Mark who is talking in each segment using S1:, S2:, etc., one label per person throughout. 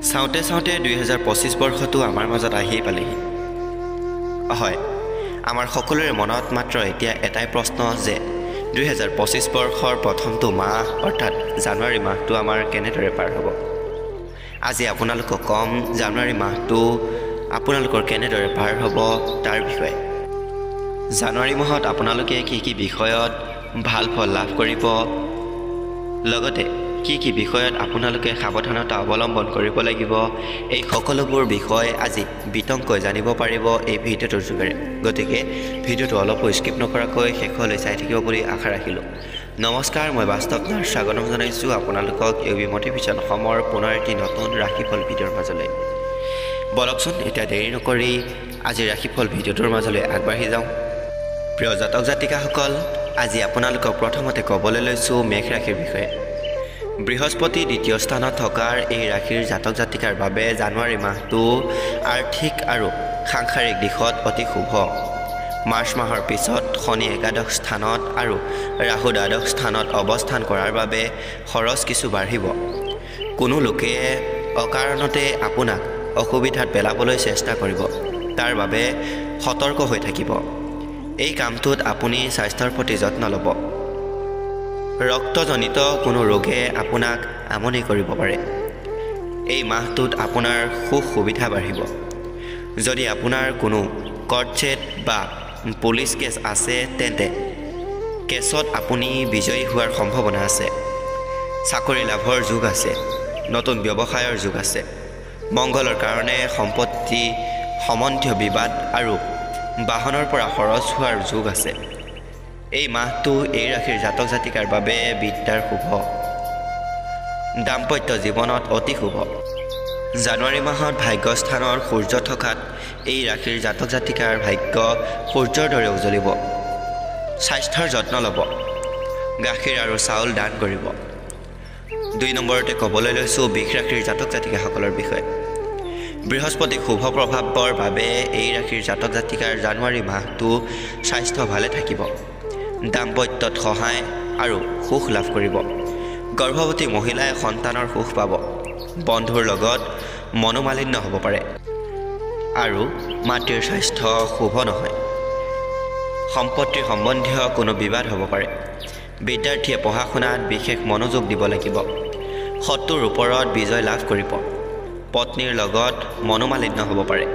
S1: চাওঁতে 2025 বৰ্ষটো আমাৰ মাজত আহিয়ে পালেহি। হয়, আমাৰ সকলোৰে মনত মাত্ৰ এতিয়া এটাই প্ৰশ্ন যে 2025 বৰ্ষৰ প্ৰথমটো মাহ অৰ্থাৎ জানুৱাৰী মাহটো আমাৰ কেনেদৰে পাৰ হ'ব। আজি আপোনালোকক কম জানুৱাৰী মাহটো আপোনালোকৰ কেনেদৰে পাৰ হ'ব তাৰ বিষয়ে। জানুৱাৰী মাহত আপোনালোকে কি বিষয়ত ভাল ফল লাভ কৰিব, লগতে কি বিষয়ত আপোনালোকে সাৱধানতা অৱলম্বন কৰিব লাগিব, এই সকলোবোৰ বিষয় আজি বিতংকৈ জানিব পাৰিব এই ভিডিঅ'টোৰ যোগেৰে। গতিকে ভিডিঅ'টো অলপো স্কিপ নকৰাকৈ শেষলৈ চাই থাকিব বুলি আশা ৰাখিলোঁ। নমস্কাৰ, মই বাস্তৱ নাথ স্বাগতম জনাইছোঁ আপোনালোকক ইউবি মটিভেশ্যন অসমৰ পুনৰ এটি নতুন ৰাশিফল ভিডিঅ'ৰ মাজলৈ। বলকচোন এতিয়া দেৰি নকৰি আজি ৰাশিফল ভিডিঅ'টোৰ মাজলৈ আগবাঢ়ি যাওঁ। প্ৰিয় জাতক জাতিকাসকল, আজি আপোনালোকক প্ৰথমতে ক'বলৈ লৈছোঁ মেঘ ৰাশিৰ বিষয়ে। বৃহস্পতি দ্বিতীয় স্থানত থকাৰ এই ৰাশিৰ জাতক জাতিকাৰ বাবে জানুৱাৰী মাহটো আৰ্থিক আৰু সাংসাৰিক দিশত অতি শুভ। মাৰ্চ মাহৰ পিছত শনি একাদশ স্থানত আৰু ৰাহু দ্বাদশ স্থানত অৱস্থান কৰাৰ বাবে খৰচ কিছু বাঢ়িব। কোনো লোকে অকাৰণতে আপোনাক অসুবিধাত পেলাবলৈ চেষ্টা কৰিব, তাৰ বাবে সতৰ্ক হৈ থাকিব। এই কামটোত আপুনি স্বাস্থ্যৰ প্ৰতি যত্ন ল'ব। ৰক্তজনিত কোনো ৰোগে আপোনাক আমনি কৰিব পাৰে। এই মাহটোত আপোনাৰ সুখ সুবিধা বাঢ়িব। যদি আপোনাৰ কোনো কৰ্টছেট বা পুলিচ কেছ আছে তেন্তে কেছত আপুনি বিজয়ী হোৱাৰ সম্ভাৱনা আছে। চাকৰি লাভৰ যোগ আছে, নতুন ব্যৱসায়ৰ যোগ আছে। মংগলৰ কাৰণে সম্পত্তি সম্বন্ধীয় বিবাদ আৰু বাহনৰ পৰা খৰচ হোৱাৰ যোগ আছে। এই মাহটো এই ৰাশিৰ জাতক জাতিকাৰ বাবে বিদ্যাৰ শুভ। দাম্পত্য জীৱনত অতি শুভ। জানুৱাৰী মাহত ভাগ্যস্থানৰ সূৰ্য থকাত এই ৰাশিৰ জাতক জাতিকাৰ ভাগ্য সূৰ্যৰ দৰে উজ্বলিব। স্বাস্থ্যৰ যত্ন ল'ব। গাখীৰ আৰু চাউল দান কৰিব। 2 নম্বৰতে ক'বলৈ লৈছোঁ বৃষ ৰাশিৰ জাতক জাতিকাসকলৰ বিষয়ে। বৃহস্পতি শুভ প্ৰভাৱৰ বাবে এই ৰাশিৰ জাতক জাতিকাৰ জানুৱাৰী মাহটো স্বাস্থ্য ভালে থাকিব। দাম্পত্যত সহায় আৰু সুখ লাভ কৰিব। গৰ্ভৱতী মহিলাই সন্তানৰ সুখ পাব। বন্ধুৰ লগত মনোমালিন্য হ'ব পাৰে আৰু মাতৃৰ স্বাস্থ্য শুভ নহয়। সম্পত্তিৰ সম্বন্ধীয় কোনো বিবাদ হ'ব পাৰে। বিদ্যাৰ্থীয়ে পঢ়া শুনাত বিশেষ মনোযোগ দিব লাগিব। শত্ৰুৰ ওপৰত বিজয় লাভ কৰিব। পত্নীৰ লগত মনোমালিন্য হ'ব পাৰে।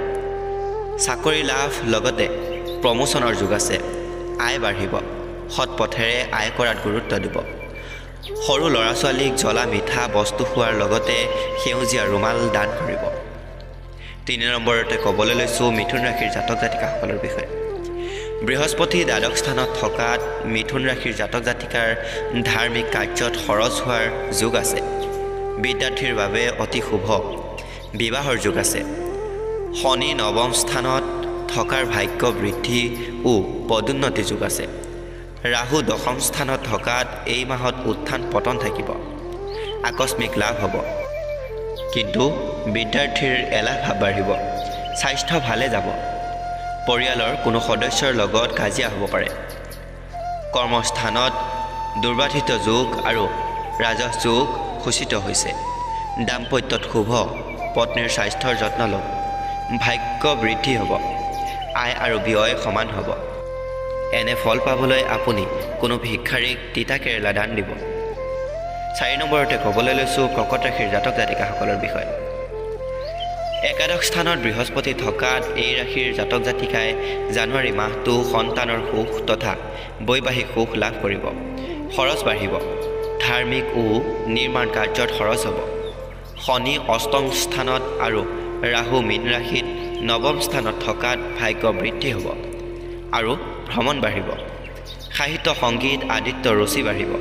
S1: চাকৰি লাভ লগতে প্ৰমোচনৰ যোগ আছে। আয় বাঢ়িব। সৎ পথেৰে আয় কৰাত গুৰুত্ব দিব। সৰু ল'ৰা ছোৱালীক জ্বলা মিঠা বস্তু খোৱাৰ লগতে সেউজীয়া ৰুমাল দান কৰিব। 3 নম্বৰতে ক'বলৈ লৈছোঁ মিথুন ৰাশিৰ জাতক জাতিকাসকলৰ বিষয়ে। বৃহস্পতি দ্বাদশ স্থানত থকাত মিথুন ৰাশিৰ জাতক জাতিকাৰ ধাৰ্মিক কাৰ্যত খৰচ হোৱাৰ যোগ আছে। বিদ্যাৰ্থীৰ বাবে অতি শুভ। বিবাহৰ যোগ আছে। শনি নৱম স্থানত থকাৰ ভাগ্য বৃদ্ধি ও পদোন্নতি যোগ আছে। ৰাহু দশম স্থানত থকাত এই মাহত উত্থান পতন থাকিব। আকস্মিক লাভ হ'ব, কিন্তু বিদ্যাৰ্থীৰ এলাহ ভাৱ বাঢ়িব। স্বাস্থ্য ভালে যাব। পৰিয়ালৰ কোনো সদস্যৰ লগত কাজিয়া হ'ব পাৰে। কৰ্মস্থানত দুৰ্বাধিত যোগ আৰু ৰাজহ যোগ সূচিত হৈছে। দাম্পত্যত শুভ। পত্নীৰ স্বাস্থ্যৰ যত্ন ল'ব। ভাগ্য বৃদ্ধি হ'ব। আয় আৰু ব্যয় সমান হ'ব। এনে ফল পাবলৈ আপুনি কোনো ভিক্ষাৰীক তিতা কেৰেলা দান দিব। 4 নম্বৰতে ক'বলৈ লৈছোঁ কৰ্কট ৰাশিৰ জাতক জাতিকাসকলৰ বিষয়ে। একাদশ স্থানত বৃহস্পতি থকাত এই ৰাশিৰ জাতক জাতিকাই জানুৱাৰী মাহটো সন্তানৰ সুখ তথা বৈবাহিক সুখ লাভ কৰিব। খৰচ বাঢ়িব। ধাৰ্মিক ও নিৰ্মাণ কাৰ্যত খৰচ হ'ব। শনি অষ্টম স্থানত আৰু ৰাহু মীন ৰাশিত নৱম স্থানত থকাত ভাগ্য বৃদ্ধি হ'ব আৰু ভ্ৰমণ বাঢ়িব। সাহিত্য সংগীত আদিত্য ৰুচি বাঢ়িব।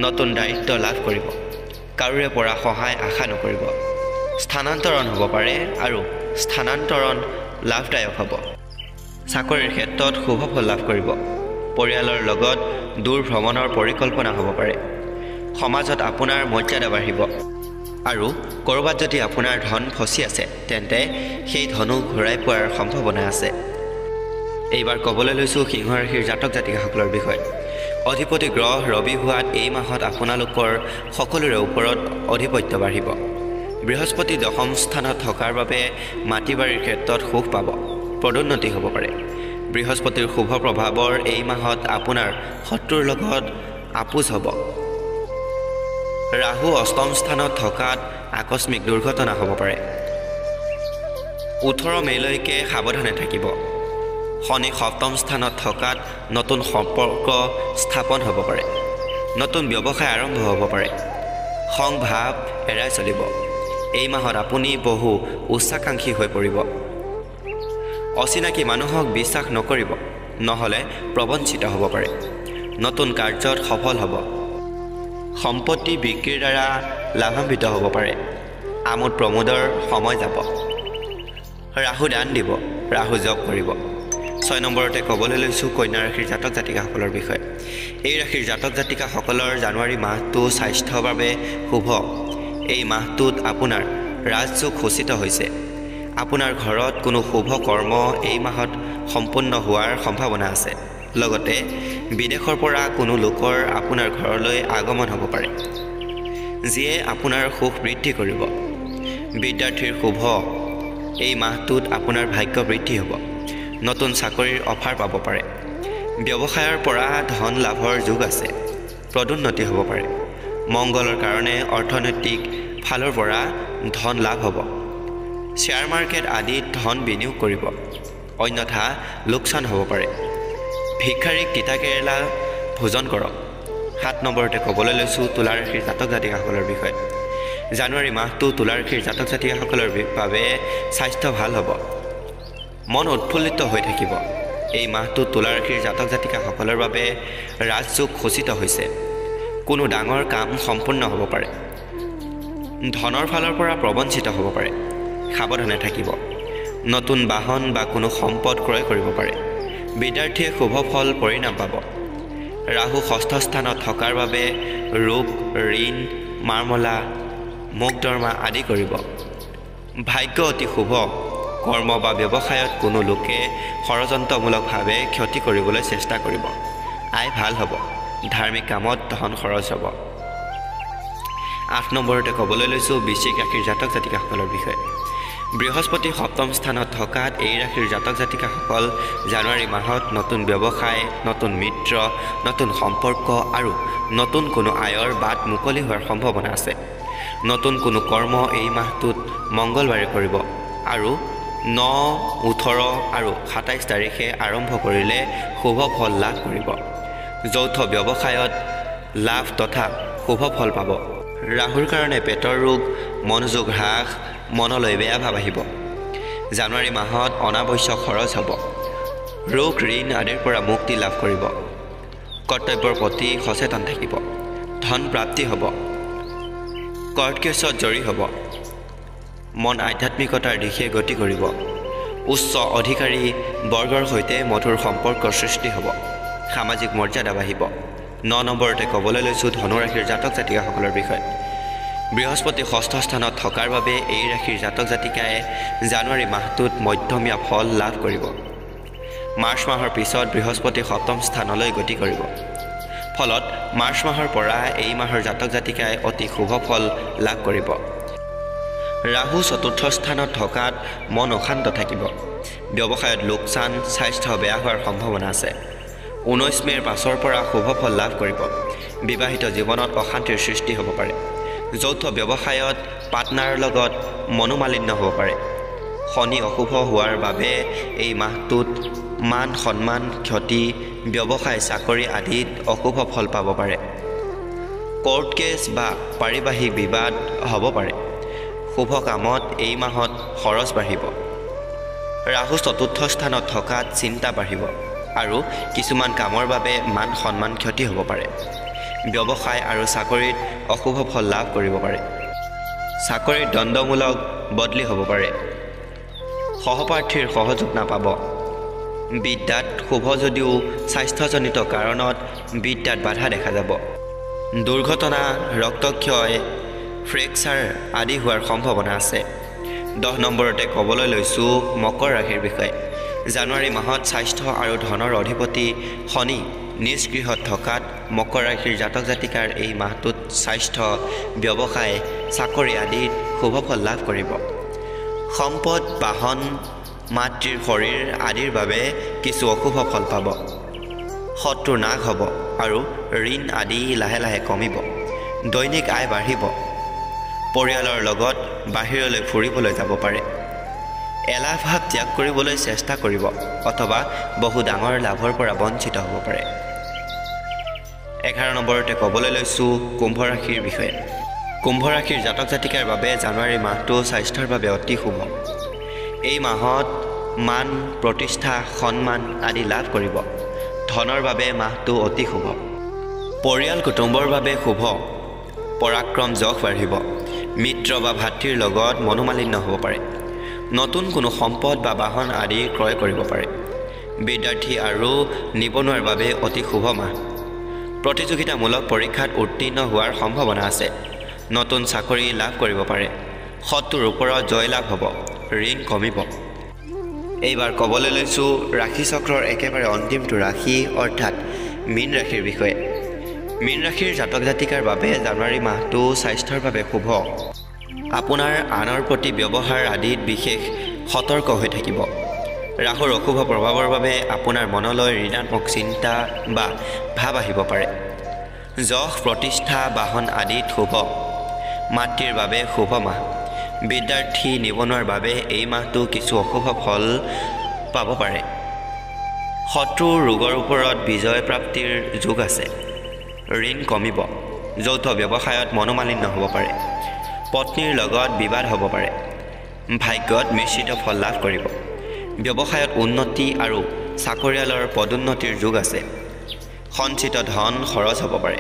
S1: নতুন দায়িত্ব লাভ কৰিব। কাৰোৰে পৰা সহায় আশা নকৰিব। স্থানান্তৰণ হ'ব পাৰে আৰু স্থানান্তৰণ লাভদায়ক হ'ব। চাকৰিৰ ক্ষেত্ৰত শুভ ফল লাভ কৰিব। পৰিয়ালৰ লগত দূৰ ভ্ৰমণৰ পৰিকল্পনা হ'ব পাৰে। সমাজত আপোনাৰ মৰ্যাদা বাঢ়িব আৰু ক'ৰবাত যদি আপোনাৰ ধন ফচি আছে তেন্তে সেই ধনো ঘূৰাই পোৱাৰ সম্ভাৱনা আছে। এইবাৰ ক'বলৈ লৈছোঁ সিংহ ৰাশিৰ জাতক জাতিকাসকলৰ বিষয়ে। অধিপতি গ্ৰহ ৰবি হোৱাত এই মাহত আপোনালোকৰ সকলোৰে ওপৰত আধিপত্য বাঢ়িব। বৃহস্পতি দশম স্থানত থকাৰ বাবে মাটি বাৰীৰ ক্ষেত্ৰত সুখ পাব, পদোন্নতি হ'ব পাৰে। বৃহস্পতিৰ শুভ প্ৰভাৱৰ এই মাহত আপোনাৰ শত্ৰুৰ লগত আপোচ হ'ব। ৰাহু অষ্টম স্থানত থকাত আকস্মিক দুৰ্ঘটনা হ'ব পাৰে। 18 মেলৈকে সাৱধানে থাকিব। শনি সপ্তম স্থানত থকাত নতুন সম্পৰ্ক স্থাপন হ'ব পাৰে। নতুন ব্যৱসায় আৰম্ভ হ'ব পাৰে। সংভাৱ এৰাই চলিব। এই মাহত আপুনি বহু উচ্চাকাংক্ষী হৈ পৰিব। অচিনাকি মানুহক বিশ্বাস নকৰিব, নহ'লে প্ৰবঞ্চিত হ'ব পাৰে। নতুন কাৰ্যত সফল হ'ব। সম্পত্তি বিক্ৰীৰ দ্বাৰা লাভান্বিত হ'ব পাৰে। আমোদ প্ৰমোদৰ সময় যাব। ৰাহু দান দিব, ৰাহু জপ কৰিব। 6 নম্বৰতে ক'বলৈ লৈছোঁ কন্যা ৰাশিৰ জাতক জাতিকাসকলৰ বিষয়ে। এই ৰাশিৰ জাতক জাতিকাসকলৰ জানুৱাৰী মাহটো স্বাস্থ্যৰ বাবে শুভ। এই মাহটোত আপোনাৰ ৰাজযোগ সূচিত হৈছে। আপোনাৰ ঘৰত কোনো শুভ কৰ্ম এই মাহত সম্পূৰ্ণ হোৱাৰ সম্ভাৱনা আছে। লগতে বিদেশৰ পৰা কোনো লোকৰ আপোনাৰ ঘৰলৈ আগমন হ'ব পাৰে, যিয়ে আপোনাৰ সুখ বৃদ্ধি কৰিব। বিদ্যাৰ্থীৰ শুভ। এই মাহটোত আপোনাৰ ভাগ্য বৃদ্ধি হ'ব। নতুন চাকৰিৰ অফাৰ পাব পাৰে। ব্যৱসায়ৰ পৰা ধন লাভৰ যোগ আছে। পদোন্নতি হ'ব পাৰে। মংগলৰ কাৰণে অৰ্থনৈতিক ফালৰ পৰা ধন লাভ হ'ব। শ্বেয়াৰ মাৰ্কেট আদিত ধন বিনিয়োগ কৰিব, অন্যথা লোকচান হ'ব পাৰে। ভিক্ষাৰীক তিতা কেৰেলা ভোজন কৰক। 7 নম্বৰতে ক'বলৈ লৈছোঁ তুলা ৰাশিৰ জাতক জাতিকাসকলৰ বিষয়ে। জানুৱাৰী মাহটো তুলা ৰাশিৰ জাতক জাতিকাসকলৰ বাবে স্বাস্থ্য ভাল হ'ব। মন উৎফুল্লিত হৈ থাকিব। এই মাহটো তুলা ৰাশিৰ জাতক জাতিকাসকলৰ বাবে ৰাজযোগ সূচিত হৈছে। কোনো ডাঙৰ কাম সম্পূৰ্ণ হ'ব পাৰে। ধনৰ ফালৰ পৰা প্ৰবঞ্চিত হ'ব পাৰে। সাৱধানে থাকিব। নতুন বাহন বা কোনো সম্পদ ক্ৰয় কৰিব পাৰে। বিদ্যাৰ্থীয়ে শুভ ফল পৰিণাম পাব। ৰাহু ষষ্ঠ স্থানত থকাৰ বাবে ৰোগ, ঋণ, মাৰমলা, মোকদৰ্মা আদি কৰিব। ভাগ্য অতি শুভ। কৰ্ম বা ব্যৱসায়ত কোনো লোকে ষড়যন্ত্ৰমূলকভাৱে ক্ষতি কৰিবলৈ চেষ্টা কৰিব। আয় ভাল হ'ব। ধাৰ্মিক কামত ধন খৰচ হ'ব। 8 নম্বৰতে ক'বলৈ লৈছোঁ বৃশ্চিক ৰাশিৰ জাতক জাতিকাসকলৰ বিষয়ে। বৃহস্পতি সপ্তম স্থানত থকাত এই ৰাশিৰ জাতক জাতিকাসকল জানুৱাৰী মাহত নতুন ব্যৱসায়, নতুন মিত্ৰ, নতুন সম্পৰ্ক আৰু নতুন কোনো আয়ৰ বাট মুকলি হোৱাৰ সম্ভাৱনা আছে। নতুন কোনো কৰ্ম এই মাহটোত মংগলবাৰে কৰিব আৰু 9, 18 আৰু 27 তাৰিখে আৰম্ভ কৰিলে শুভ ফল লাভ কৰিব। যৌথ ব্যৱসায়ত লাভ তথা শুভ ফল পাব। ৰাহুৰ কাৰণে পেটৰ ৰোগ, মনোযোগ হ্ৰাস, মনলৈ বেয়া ভাৱ আহিব। জানুৱাৰী মাহত অনাৱশ্যক খৰচ হ'ব। ৰোগ, ঋণ আদিৰ পৰা মুক্তি লাভ কৰিব। কৰ্তব্যৰ প্ৰতি সচেতন থাকিব। ধন প্ৰাপ্তি হ'ব। কৰ্ট কেছত জড়িত হ'ব। মন আধ্যাত্মিকতাৰ দিশে গতি কৰিব। উচ্চ অধিকাৰী বৰ্গৰ সৈতে মধুৰ সম্পৰ্কৰ সৃষ্টি হ'ব। সামাজিক মৰ্যাদা বাঢ়িব। 9 নম্বৰতে ক'বলৈ লৈছোঁ ধনু ৰাশিৰ জাতক জাতিকাসকলৰ বিষয়ে। বৃহস্পতি ষষ্ঠ স্থানত থকাৰ বাবে এই ৰাশিৰ জাতক জাতিকাই জানুৱাৰী মাহটোত মধ্যমীয়া ফল লাভ কৰিব। মাৰ্চ মাহৰ পিছত বৃহস্পতি সপ্তম স্থানলৈ গতি কৰিব। ফলত মাৰ্চ মাহৰ পৰা এই মাহৰ জাতক জাতিকাই অতি শুভ ফল লাভ কৰিব। ৰাহু চতুৰ্থ স্থানত থকাত মন অশান্ত থাকিব। ব্যৱসায়ত লোকচান, স্বাস্থ্য বেয়া হোৱাৰ সম্ভাৱনা আছে। 19 মে'ৰ পাছৰ পৰা শুভ ফল লাভ কৰিব। বিবাহিত জীৱনত অশান্তিৰ সৃষ্টি হ'ব পাৰে। যৌথ ব্যৱসায়ত পাৰ্টনাৰৰ লগত মনোমালিন্য হ'ব পাৰে। শনি অশুভ হোৱাৰ বাবে এই মাহটোত মান সন্মান ক্ষতি, ব্যৱসায় চাকৰি আদিত অশুভ ফল পাব পাৰে। কোৰ্ট কেছ বা পাৰিবাৰিক বিবাদ হ'ব পাৰে। শুভ কামত এই মাহত খৰচ বাঢ়িব। ৰাহু চতুৰ্থ স্থানত থকাত চিন্তা বাঢ়িব আৰু কিছুমান কামৰ বাবে মান সন্মান ক্ষতি হ'ব পাৰে। ব্যৱসায় আৰু চাকৰিত অশুভ ফল লাভ কৰিব পাৰে। চাকৰিত দণ্ডমূলক বদলি হ'ব পাৰে। সহপাঠীৰ সহযোগ নাপাব। বিদ্যাত শুভ যদিও স্বাস্থ্যজনিত কাৰণত বিদ্যাত বাধা দেখা যাব। দুৰ্ঘটনা, ৰক্তক্ষয়, ফ্ৰেকচাৰ আদি হোৱাৰ সম্ভাৱনা আছে। 10 নম্বৰতে ক'বলৈ লৈছোঁ মকৰ ৰাশিৰ বিষয়ে। জানুৱাৰী মাহত স্বাস্থ্য আৰু ধনৰ অধিপতি শনি নিজ গৃহত থকাত মকৰ ৰাশিৰ জাতক জাতিকাৰ এই মাহটোত স্বাস্থ্য ব্যৱসায় চাকৰি আদিত শুভ ফল লাভ কৰিব সম্পদ বাহন মাতৃৰ শৰীৰ আদিৰ বাবে কিছু অশুভ ফল পাব শত্ৰু নাশ হ'ব আৰু ঋণ আদি লাহে লাহে কমিব দৈনিক আয় বাঢ়িব পৰিয়ালৰ লগত বাহিৰলৈ ফুৰিবলৈ যাব পাৰে এলাহ ভাৱ ত্যাগ কৰিবলৈ চেষ্টা কৰিব অথবা বহু ডাঙৰ লাভৰ পৰা বঞ্চিত হ'ব পাৰে 11 নম্বৰতে ক'বলৈ লৈছোঁ কুম্ভ ৰাশিৰ বিষয়ে কুম্ভ ৰাশিৰ জাতক জাতিকাৰ বাবে জানুৱাৰী মাহটো স্বাস্থ্যৰ বাবে অতি শুভ এই মাহত মান প্ৰতিষ্ঠা সন্মান আদি লাভ কৰিব ধনৰ বাবে মাহটো অতি শুভ পৰিয়াল কুটুম্বৰ বাবে শুভ পৰাক্ৰম যশ বাঢ়িব মিত্ৰ বা ভাতৃৰ লগত মনোমালিন্য হ'ব পাৰে নতুন কোনো সম্পদ বা বাহন আদি ক্ৰয় কৰিব পাৰে বিদ্যাৰ্থী আৰু নিবনুৱাৰ বাবে অতি শুভ মাহ প্ৰতিযোগিতামূলক পৰীক্ষাত উত্তীৰ্ণ হোৱাৰ সম্ভাৱনা আছে নতুন চাকৰি লাভ কৰিব পাৰে শত্ৰুৰ ওপৰত জয়লাভ হ'ব ঋণ কমিব এইবাৰ ক'বলৈ লৈছোঁ ৰাশি চক্ৰৰ একেবাৰে অন্তিমটো ৰাশি অৰ্থাৎ মীন ৰাশিৰ বিষয়ে মীন ৰাশিৰ জাতক জাতিকাৰ বাবে জানুৱাৰী মাহটো স্বাস্থ্যৰ বাবে শুভ আপোনাৰ আনৰ প্ৰতি ব্যৱহাৰ আদিত বিশেষ সতৰ্ক হৈ থাকিব ৰাহুৰ অশুভ প্ৰভাৱৰ বাবে আপোনাৰ মনলৈ ঋণাত্মক চিন্তা বা ভাৱ আহিব পাৰে যশ প্ৰতিষ্ঠা বাহন আদিত শুভ মাতৃৰ বাবে শুভ মাহ বিদ্যাৰ্থী নিবনুৱাৰ বাবে এই মাহটো কিছু অশুভ ফল পাব পাৰে শত্ৰু ৰোগৰ ওপৰত বিজয় প্ৰাপ্তিৰ যোগ আছে ঋণ কমিব যৌথ ব্যৱসায়ত মনোমালিন্য হ'ব পাৰে পত্নীৰ লগত বিবাদ হ'ব পাৰে ভাগ্যত মিশ্ৰিত ফল লাভ কৰিব ব্যৱসায়ত উন্নতি আৰু চাকৰিয়ালৰ পদোন্নতিৰ যোগ আছে সঞ্চিত ধন খৰচ হ'ব পাৰে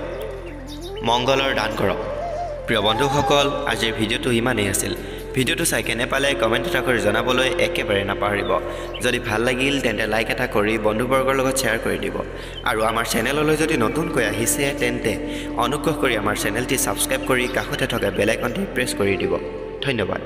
S1: মংগলৰ দান কৰক প্ৰিয় বন্ধুসকল আজিৰ ভিডিঅ'টো ইমানেই আছিল ভিডিঅ'টো চাই কেনে পালে কমেণ্ট এটা কৰি জনাবলৈ একেবাৰে নাপাহৰিব যদি ভাল লাগিল তেন্তে লাইক এটা কৰি বন্ধুবৰ্গৰ লগত শ্বেয়াৰ কৰি দিব আৰু আমাৰ চেনেললৈ যদি নতুনকৈ আহিছে তেন্তে অনুগ্ৰহ কৰি আমাৰ চেনেলটি ছাবস্ক্ৰাইব কৰি কাষতে থকা বেল আইকনটি প্ৰেছ কৰি দিব ধন্যবাদ